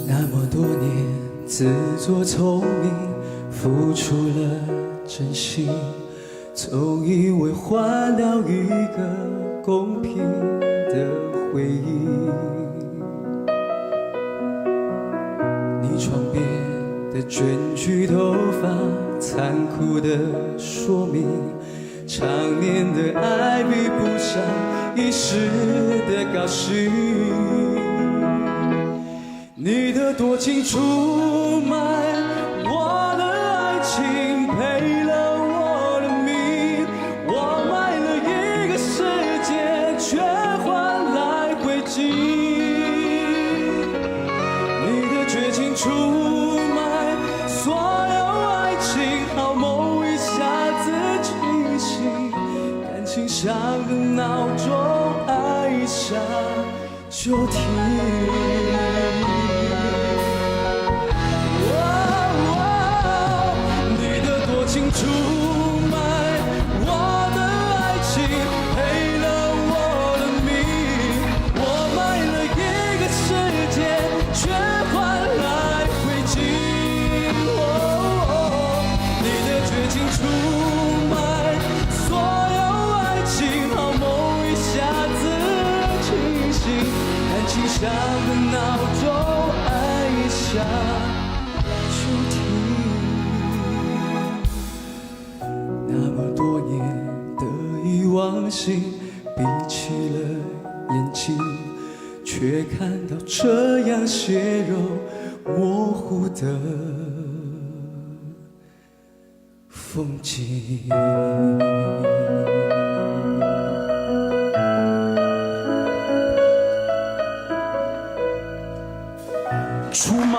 那么多年自作聪明，付出了真心，总以为换到一个公平的回忆。你床边的卷曲头发，残酷的说明，常年的爱比不上一时的高兴。你的多情出卖我的爱情，赔了我的命。我买了一个世界，却换来灰烬。你的绝情出卖所有爱情，好梦一下子清醒。感情像个闹钟，爱一下就停。出卖我的爱情，赔了我的命。我买了一个世界，却换来灰烬。你的绝情出卖所有爱情，好梦一下子清醒。感情像个闹钟，爱一下就停。那么多年得意忘形，闭起了眼睛，却看到这样血肉模糊的风景。出卖，